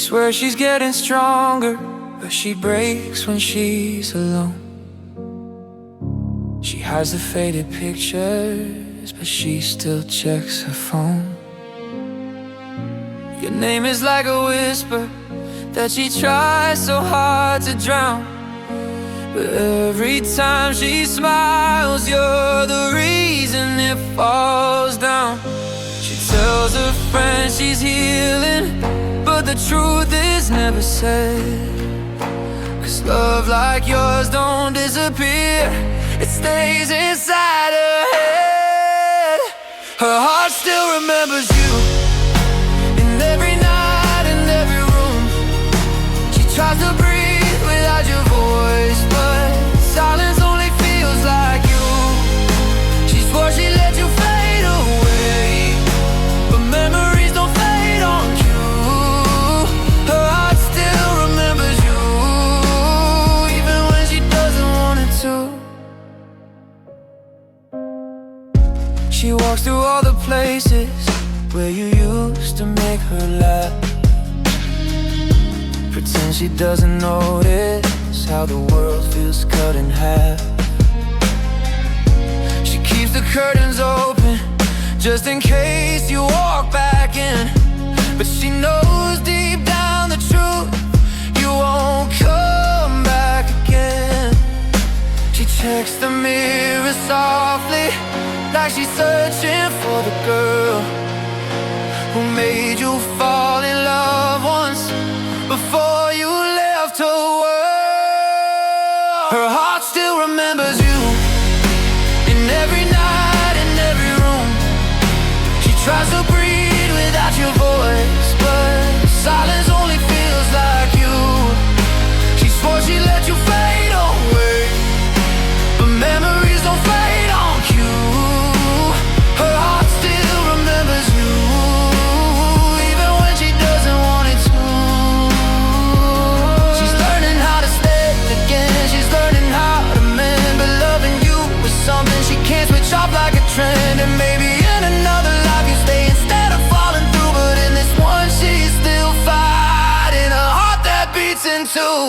swears she's getting stronger, but she breaks when she's alone. She hides the faded pictures, but she still checks her phone. Your name is like a whisper that she tries so hard to drown, but every time she smiles, you're the reason it falls down. She tells her friends she's healing, but the truth is never said. 'Cause love like yours don't disappear, it stays inside her head. Her heart still remembers you, in every night, in every room. She tries to breathe without your voice, but silence only feels like you. She swore she let you fade away, but memories don't fade on cue. Her heart still remembers you, even when she doesn't want it to. She walks through all the places where you used to make her laugh. Pretend she doesn't notice how the world feels cut in half. She keeps the curtains open just in case you walk back in, but she knows deep down the truth, you won't come back again. She checks the mirror softly, like she's searching for the girl who made you fall in love once before you left her world. Her heart still remembers you, in every night, in every room. She tries to breathe without your voice, but silence only feels like you. She swore she let you fade away, but memories don't fade on cue. Her heart still remembers you, even when she doesn't want it to. She's learning how to stay again, she's learning how to mend, but loving you is something she can't switch off like a trend. And maybe in another life you stay instead of falling through, but in this one she's still fighting a heart that beats in two.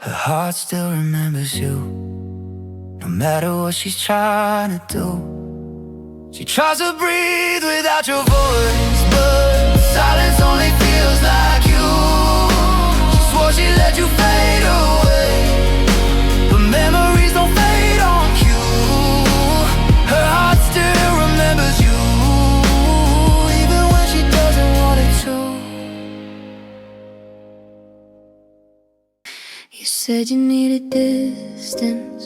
Her heart still remembers you, no matter what she's trying to do. She tries to breathe without your voice, but silence only feels like you. She swore she let you fade away, but memories don't fade on cue. Her heart still remembers you, even when she doesn't want it to. You said you needed distance,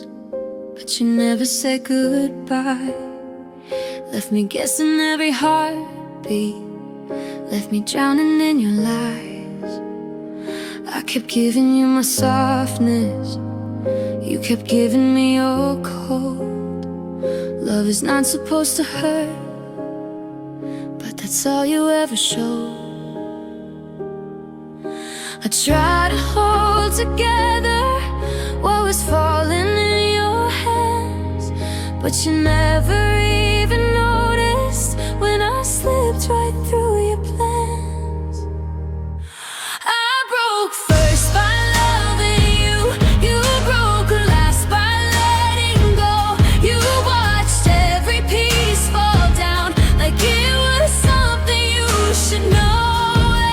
but you never said goodbye. Left me guessing every heartbeat, left me drowning in your lies. I kept giving you my softness, you kept giving me your cold. Love is not supposed to hurt, but that's all you ever showed. I tried to hold together what was falling in your hands, but you never even noticed when I slipped right through your plans. I broke first by loving you, you broke last by letting go. You watched every piece fall down like it was something you should know.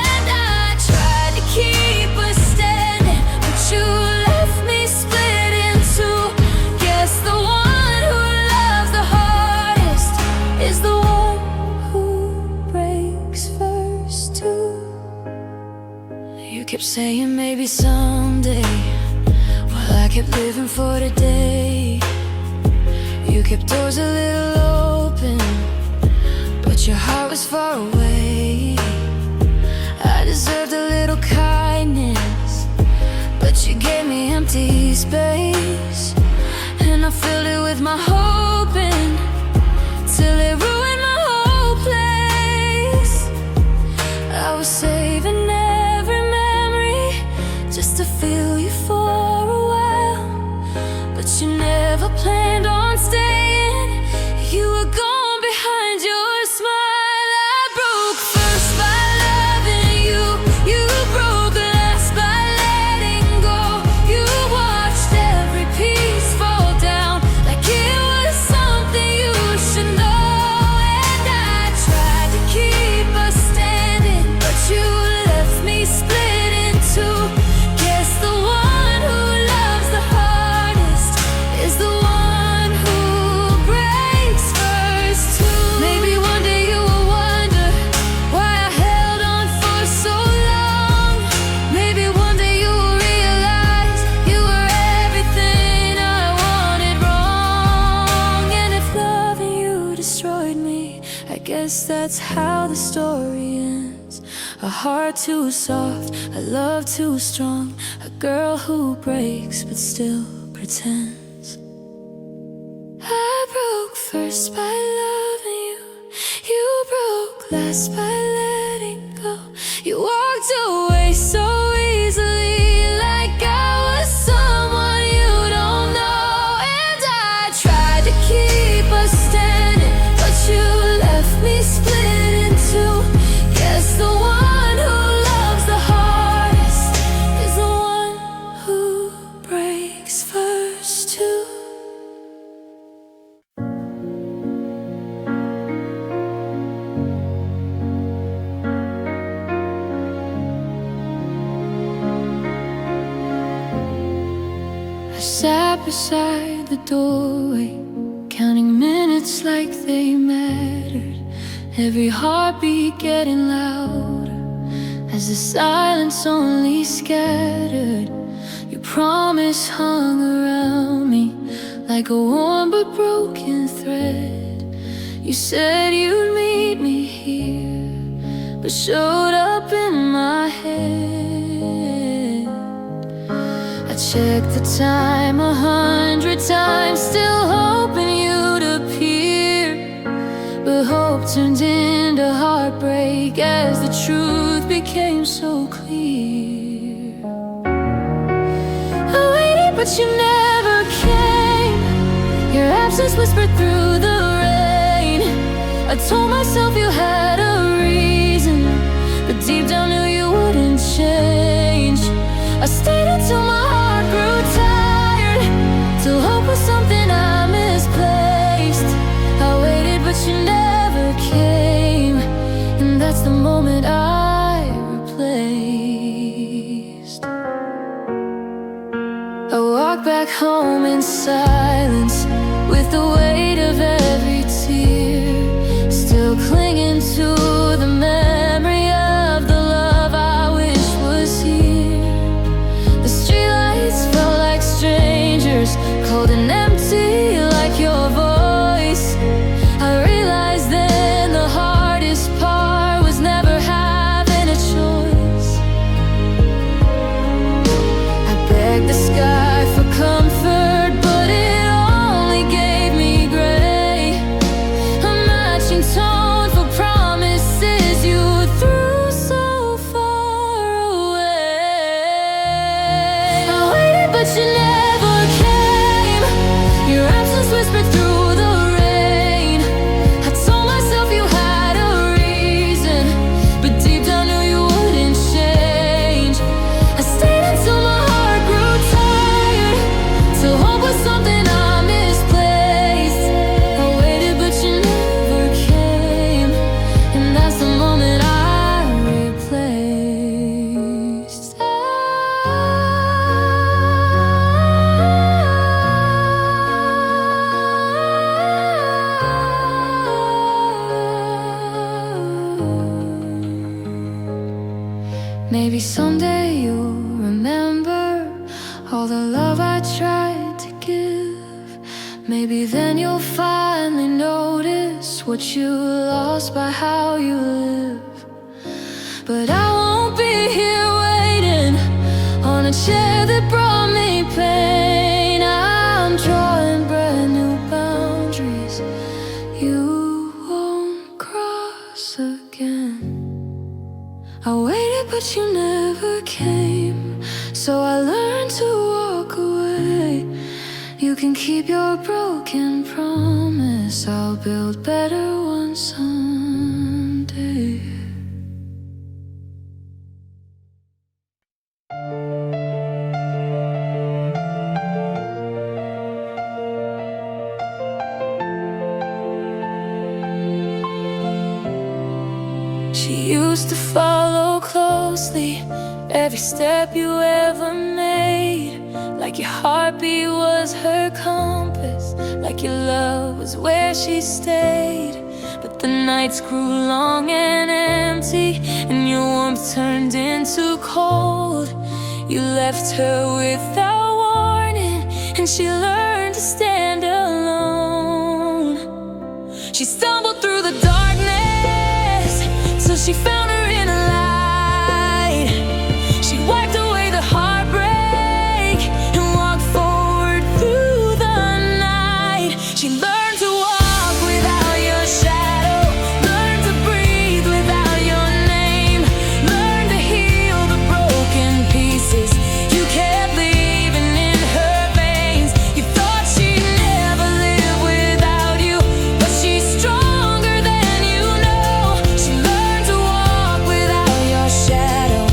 And I tried to keep us standing, but you left me split in two. Guess the one who loves the hardest is the one who breaks first too. You kept saying maybe someday, while I kept living for today. You kept doors a little open, but your heart was far away. I deserved a little kindness, but you gave me empty space, and I filled it with my hoping till it ruined my whole place. I was saving every memory just to feel you for a while, but you never planned on staying. You were gone behind your smile. I broke first by loving you, you that's how the story ends. A heart too soft, a love too strong, a girl who breaks but still pretends. I broke first by loving you, you broke last by letting go. You walked away so easily, like I was someone you don't know. And I tried to keep us standing, but you left me split in two. Guess the one who loves the hardest is the one who breaks first too. Sat beside the doorway, counting minutes like they mattered. Every heartbeat getting louder as the silence only scattered. Your promise hung around me like a warm but broken thread. You said you'd meet me here, but showed up in my head. I checked the time 100 times, still hoping you'd appear. But hope turned into heartbreak as the truth became so clear. I waited but you never came, your absence whispered through the rain. I told myself you had a reason, but deep down knew you wouldn't change. I stayed until my heart grew tired, till hope was something I misplaced. I waited but you never came, and that's the moment I replaced. I walked back home in silence, with the weight of every tear still clinging to the memory of the love I wish was here. The streetlights felt like strangers, cold and empty like your voice. I realized then the hardest part was never having a choice. I begged the sky for comfort, but it only gave me gray. A matching tone for promises you threw so far away. I waited but you never came, your absence whispered through the rain. I told myself you had a reason, but deep down knew you wouldn't change. I stayed until my heart grew tired, till hope was something I misplaced. I waited but you never came, and that's the moment I replaced. Maybe someday you'll remember all the love I tried to give. Maybe then you'll finally notice what you lost by how you live. But I won't be here waiting on a chair that brought me pain. I'm drawing brand new boundaries you won't cross again. I waited but you never came, so I learned to walk away. You can keep your broken promise, I'll build better ones someday. She used to follow closely every step you ever made, like your heartbeat was her compass, like your love was where she stayed. But the nights grew long and empty, and your warmth turned into cold. You left her without warning, and she learned to stand alone. She stumbled through the darkness, she found her in a light. She wiped away the heartbreak and walked forward through the night. She learned to walk without your shadow, learned to breathe without your name, learned to heal the broken pieces you kept leaving in her veins. You thought she'd never live without you, but she's stronger than you know. She learned to walk without your shadow,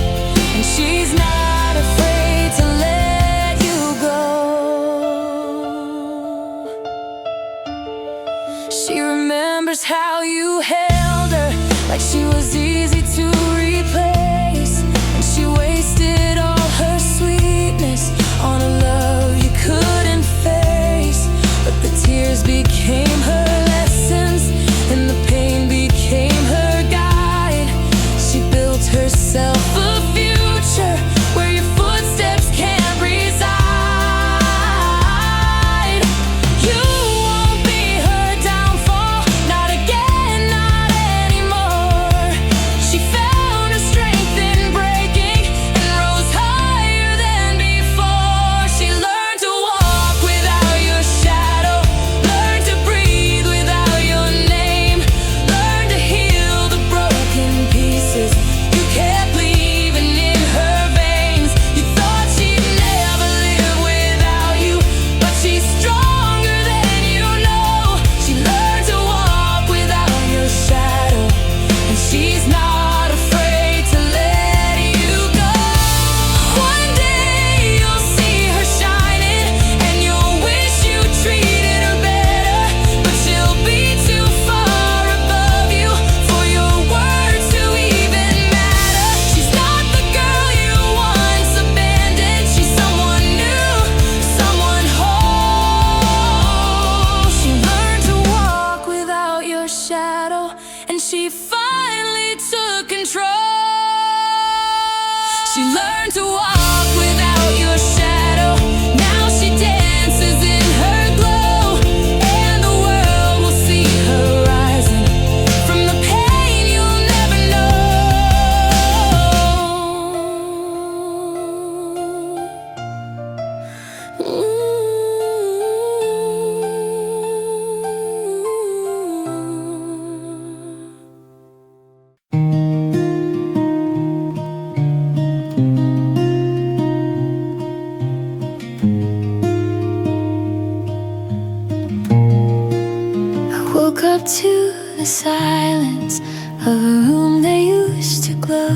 and she's not afraid to let you go. She remembers how you held her like she was easy to replace, and she wasted all her sweetness on a love you couldn't face. But the tears became her lessons, and the pain became her guide. She built herself a future where your footsteps can't reside. You won't be her downfall, not again, not anymore. She found her strength in breaking and rose higher than before. She learned to walk without your shadow, learned to breathe without your name, learned to heal the broken pieces you kept leaving in her veins. You thought she'd never live without you, but she's stronger than you know. She learned to walk without your shadow, and she's not afraid to let you go. One day you'll see her shining, and you'll wish you treated her better, but she'll be too far above you for your words to even matter. She's not the girl you once abandoned. She's someone new, someone whole. She learned to walk without your shadow, and she finally took control. She learned to walk without your shadow. Now she dances in her glow, and the world will see her rising from the pain you'll never know. I woke up to the silence of a room that used to glow.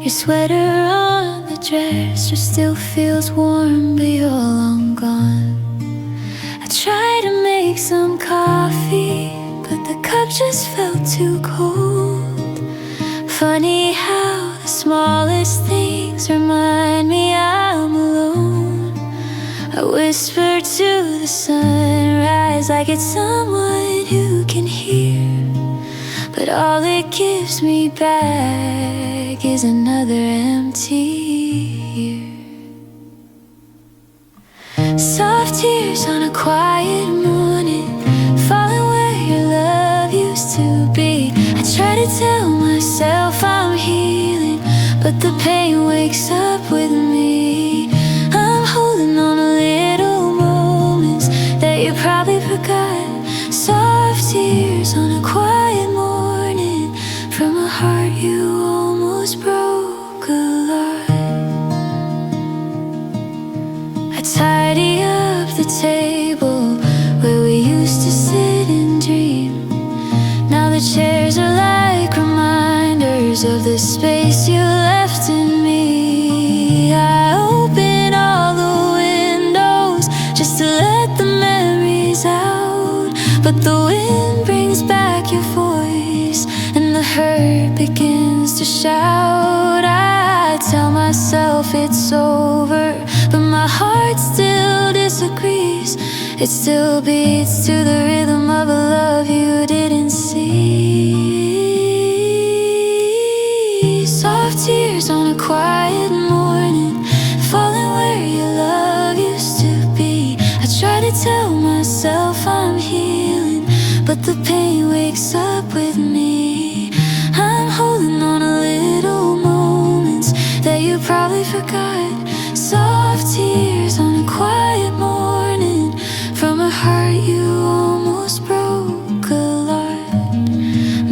Your sweater on the dresser still feels warm, but you're long gone. I tried to make some coffee, but the cup just felt too cold. Funny how the smallest things remind me I'm alone. I whisper to the sunrise like it's someone who can hear, but all it gives me back is another empty year. Soft tears on a quiet morning, falling where your love used to be. I try to tell myself I'm healing, but the pain wakes up with me. I'm holding on to little moments that you probably forgot. Soft tears on a quiet morning from a heart you almost broke a lot. I tidy up the table where we used to sit and dream. Now the chairs are like reminders of the space you left in me. I open all the windows just to let the memories out, but the wind brings back your voice and the hurt begins to shout. I tell myself it's over, but my heart still disagrees. It still beats to the rhythm of a love you didn't see. Soft tears on a quiet morning, falling where your love used to be. I try to tell myself I'm healing, but the pain wakes up with me. I'm you probably forgot. Soft tears on a quiet morning from a heart you almost broke a lot.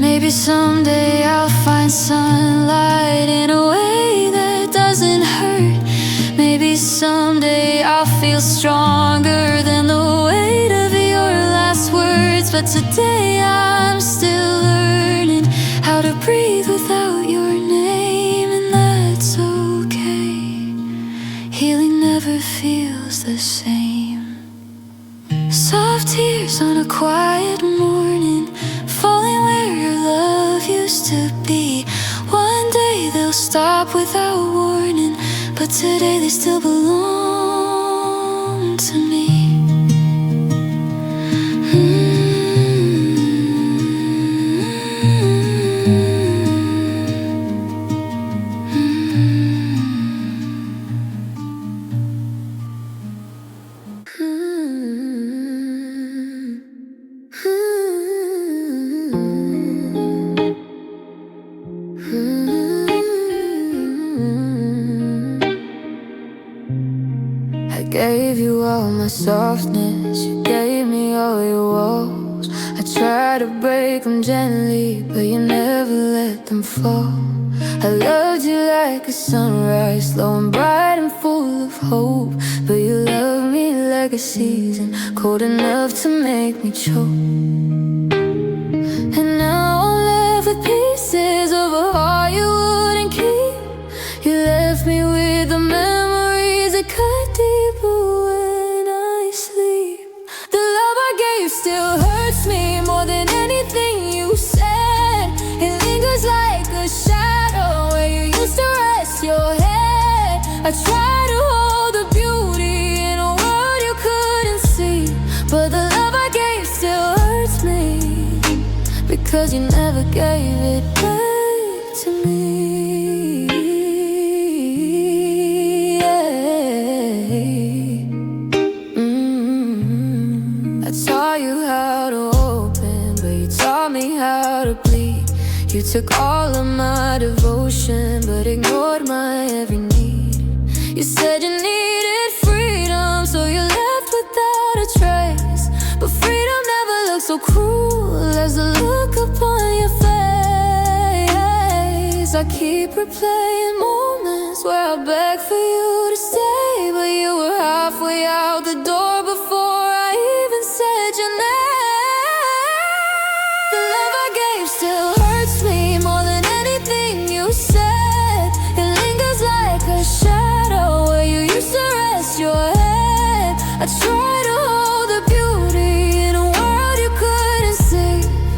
Maybe someday I'll find sunlight in a way that doesn't hurt. Maybe someday I'll feel stronger than the weight of your last words. But today I'm still learning how to breathe without your name, and that's okay. Healing never feels the same. Soft tears on a quiet morning, falling where your love used to be. One day they'll stop without warning, but today they still belong to me. I gave you all my softness, you gave me all your walls. I tried to break them gently, but you never let them fall. I loved you like a sunrise, slow and bright and full of hope. But you loved me like a season, cold enough to make me choke. And now I'm left with pieces of a heart you wouldn't keep. You left me with the memories that cut deeper when I sleep. The love I gave still hurts me more than anything you said. It lingers like a shadow where you used to rest your head. I try to hold the beauty in a world you couldn't see, but the love I gave still hurts me, because you never gave it back to me. I taught you how to open, but you taught me how to bleed. You took all of my devotion, but ignored my every need. You said you needed freedom, so you left without a trace. But freedom never looked so cruel as the look upon your face. I keep replaying moments where I beg for you to stay, but you were halfway out the door before I even said your name. The love I gave still hurts me more than anything you said. It lingers like a shadow where you used to rest your head. I try to hold the beauty in a world you couldn't see,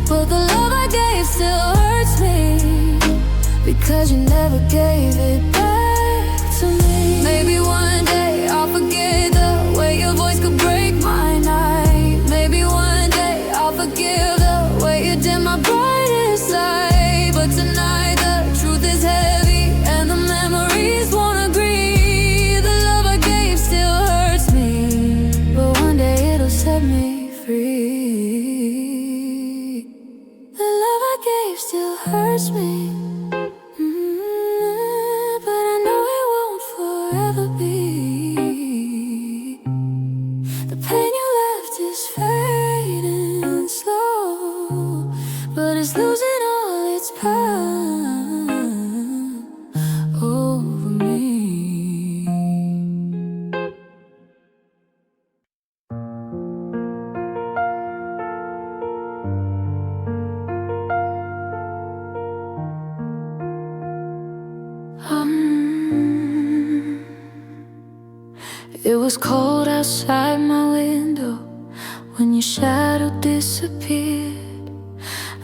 but the love I gave still hurts me, because you never gave it back to me. Maybe one day I'll forget the way your voice could break my night. Maybe one day I'll forgive the way you dim my brightest light. But tonight the truth is heavy and the memories won't agree. The love I gave still hurts me, but one day it'll set me free. The love I gave still hurts me, but I know it won't forever be. The pain you left is fading slow, but it's losing all its power over me. It was cold outside my window when your shadow disappeared.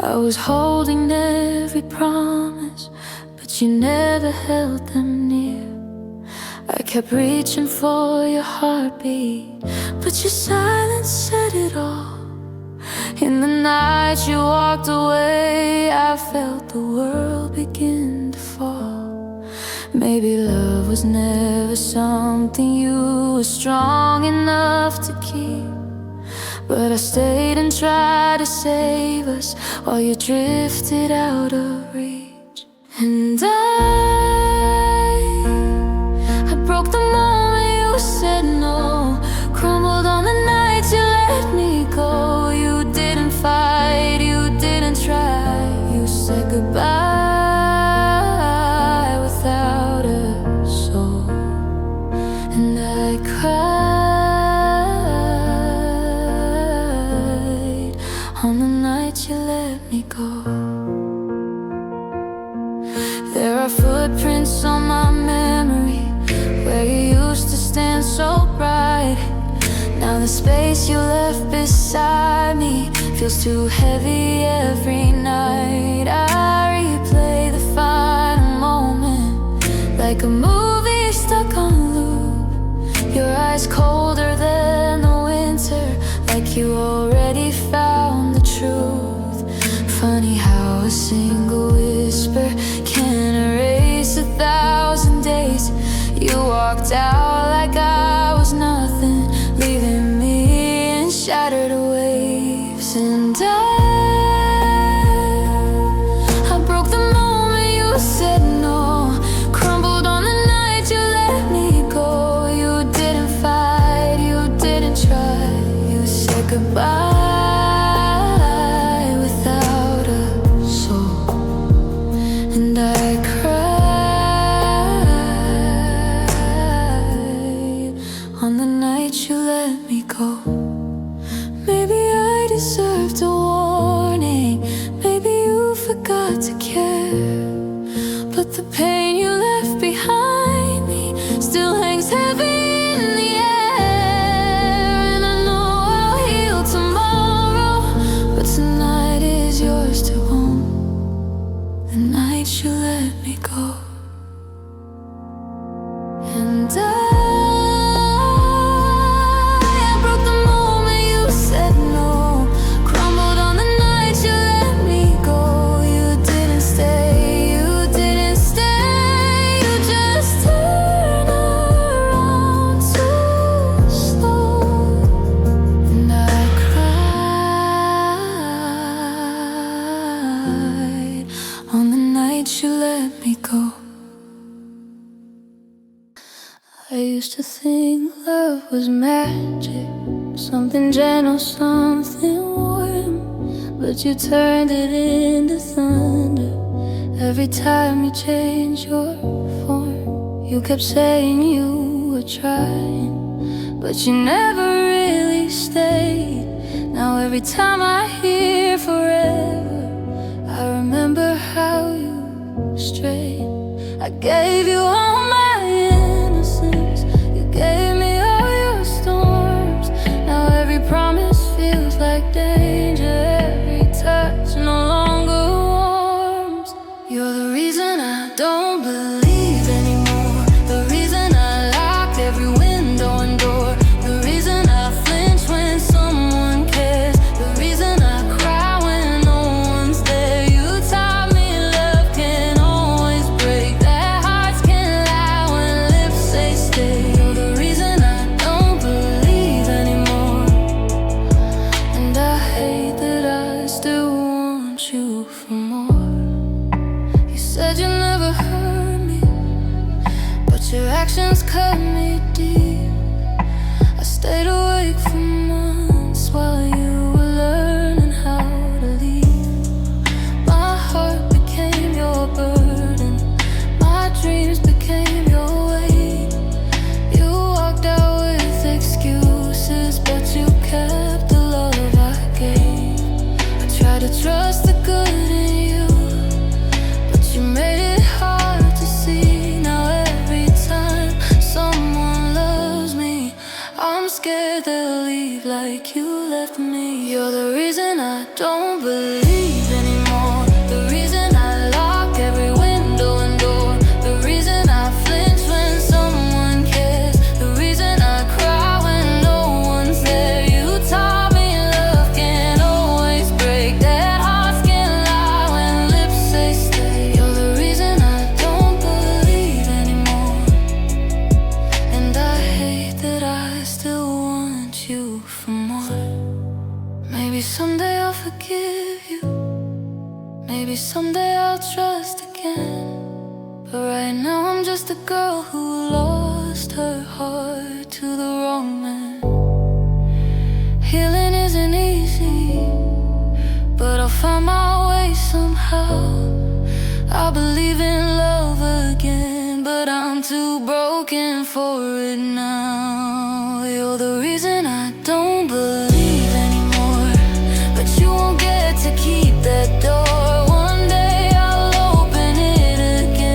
I was holding every promise, but you never held them near. I kept reaching for your heartbeat, but your silence said it all. In the night you walked away, I felt the world begin to fall. Maybe love was never something you were strong enough to keep, but I stayed and tried to save us while you drifted out of reach. And I There are footprints on my memory where you used to stand so bright. Now the space you left beside me feels too heavy every night. I replay the final moment like a movie stuck on loop. Your eyes colder than the winter, like you already found the truth. Funny how a single whisper can erase 1,000 days. You walked out like I was nothing, leaving me in shattered waves. And I broke the moment you said no, crumbled on the night you let me go. You didn't fight, you didn't try, you said goodbye without a soul. And I cried on the night you let me go. Maybe I deserved a warning, maybe you forgot to care, but the pain you left behind me still hangs heavy in the air. And I know I'll heal tomorrow, but tonight is yours to own. The night you let me go. And I broke the moment you said no, crumbled on the night you let me go. You didn't stay, you didn't stay, you just turned around too slow. And I cried on the night you let me go. I used to think love was magic, something gentle, something warm, but you turned it into thunder every time you changed your form. You kept saying you were trying, but you never really stayed. Now every time I hear forever, I remember how you strayed. I gave you all my innocence, you gave me all your storms. Now every promise feels like danger, every touch no longer warms. You're the reason I don't believe anymore, the reason I lock every window and door, the reason I flinch when someone cares, the reason I cry when no one's there. You taught me love can always break, that hearts can lie when lips say stay. You're the reason I don't believe anymore, and I hate that I still want you for more. You said you never hurt me, but your actions cut me deep. I stayed awake for months while you were learning how to leave. My heart became your burden, my dreams became your weight. You walked out with excuses, but you kept the love I gave. I tried to trust the good in you, but you made it hard to see. Now every time someone loves me, I'm scared they'll leave like you left me. You're the reason I don't believe anymore, the reason I lock every window and door, the reason I flinch when someone cares, the reason I cry when no one's there. You taught me love can always break, that hearts can lie when lips say stay. You're the reason I don't believe anymore, and I hate that I still want you for more. Maybe someday I'll forgive you, maybe someday I'll trust again, but right now I'm just a girl who lost her heart to the wrong man. Healing isn't easy, but I'll find my way somehow. I believe in love again, but I'm too broken for it now. You're the reason I don't believe anymore, but you won't get to keep that door. One day I'll open it again.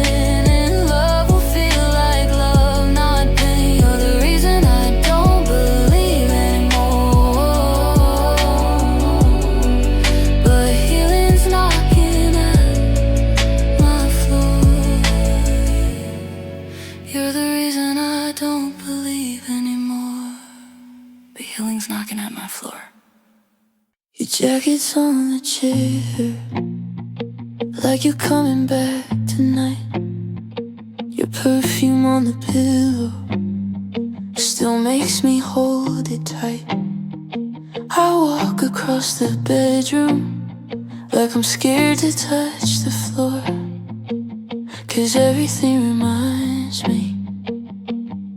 jacket's on the chair, like you're coming back tonight. Your perfume on the pillow still makes me hold it tight. I walk across the bedroom like I'm scared to touch the floor, 'cause everything reminds me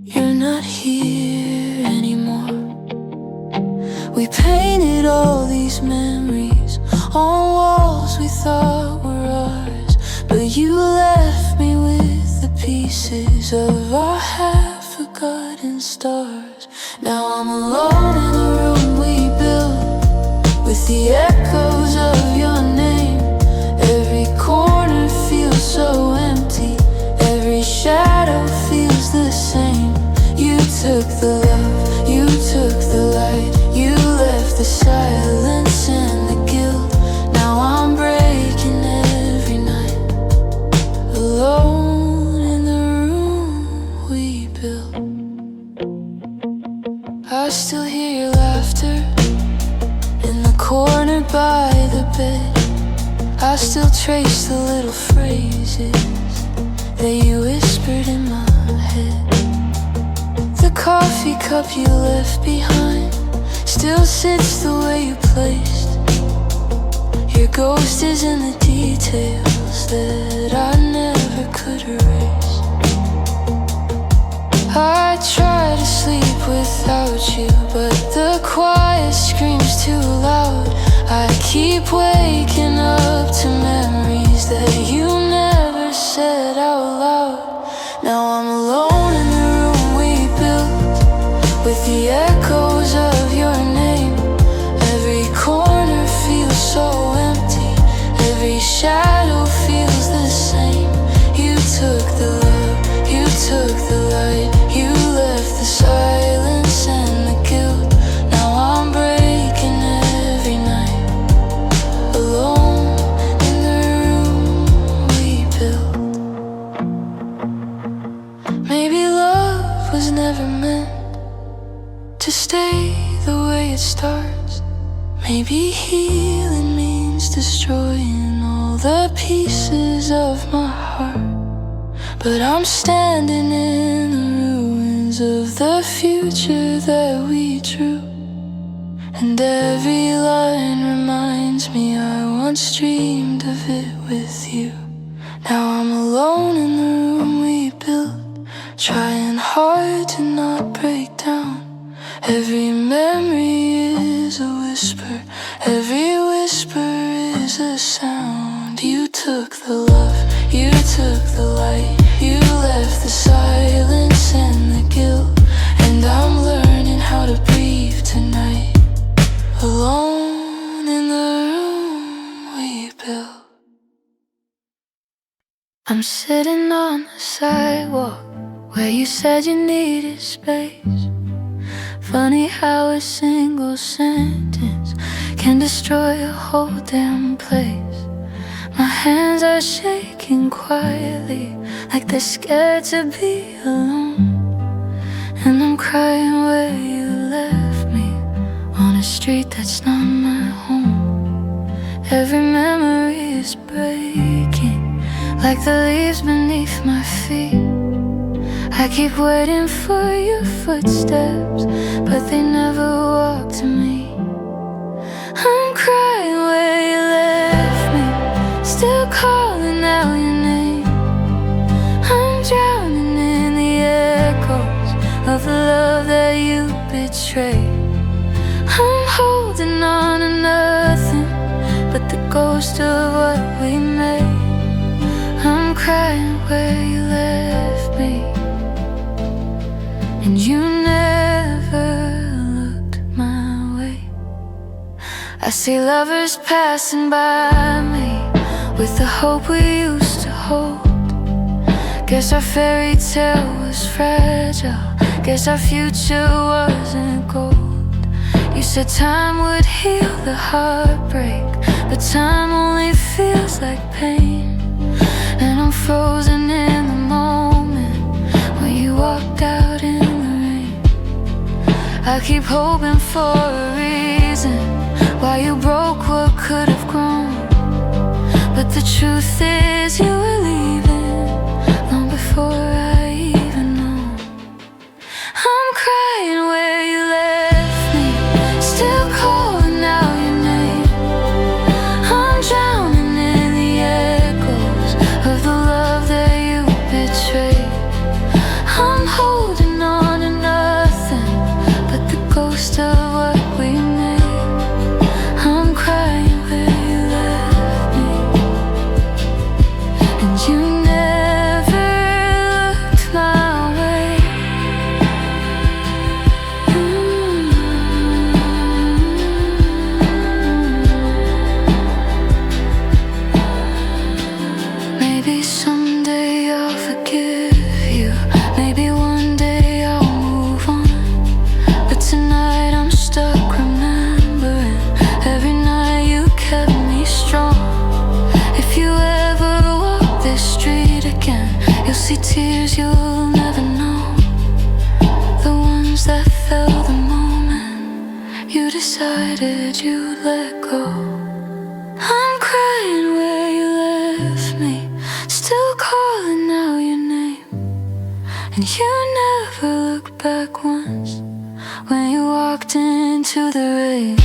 you're not here anymore. We painted all these memories on walls we thought were ours, but you left me with the pieces of our half-forgotten stars. Now I'm alone in the room we built, with the echoes of your name. Every corner feels so empty, every shadow feels the same. You took the love, you took the light, you left the silence and the guilt. Now I'm breaking every night, alone in the room we built. I still hear your laughter in the corner by the bed. I still trace the little phrases that you whispered in my head. The coffee cup you left behind still sits the way you placed. Your ghost is in the details that I never could erase. I try to sleep without you, but the quiet screams too loud. I keep waking up to memories that you never said out loud. Now I'm alone in the room we built, with the echoes of your name. Every corner feels so empty, every shadow feels the same. You took the love, you took the light, you left the silence and the guilt. Now I'm breaking every night, alone in the room we built. Maybe love was never meant to stay the way it starts. Maybe healing means destroying all the pieces of my heart. But I'm standing in the ruins of the future that we drew, and every line reminds me I once dreamed of it with you. Now I'm alone in the room we built, trying hard to not break down. Every memory is a whisper, every whisper is a sound. You took the love, you took the light, you left the silence and the guilt. And I'm learning how to breathe tonight, alone in the room we built. I'm sitting on the sidewalk where you said you needed space. Funny how a single sentence can destroy a whole damn place. My hands are shaking quietly, like they're scared to be alone. And I'm crying where you left me, on a street that's not my home. Every memory is breaking, like the leaves beneath my feet. I keep waiting for your footsteps, but they never walk to me. I'm crying where you left me, still calling out your name. I'm drowning in the echoes of the love that you betrayed. I'm holding on to nothing but the ghost of what we made. I'm crying where you left me, and you never looked my way. I see lovers passing by me with the hope we used to hold. Guess our fairy tale was fragile, guess our future wasn't gold. You said time would heal the heartbreak, but time only feels like pain. And I'm frozen in the moment when you walked out in the rain. I keep hoping for a reason why you broke truth is you were leaving long before I even know. I'm crying where you left me, still calling out your name. I'm drowning in the echoes of the love that you betrayed. I'm holding on to nothing but the ghost of what we made. I'm crying where you left me, and you never looked my way. Maybe someday I'll forgive you, maybe one day I'll move on. But tonight I'm stuck remembering every night you kept me strong. If you ever walk this street again, you'll see tears you'll never know, the ones that fell the moment you decided you'd let go. I'm crying where you left me, still calling out your name. And you never looked back once when you walked into the rain.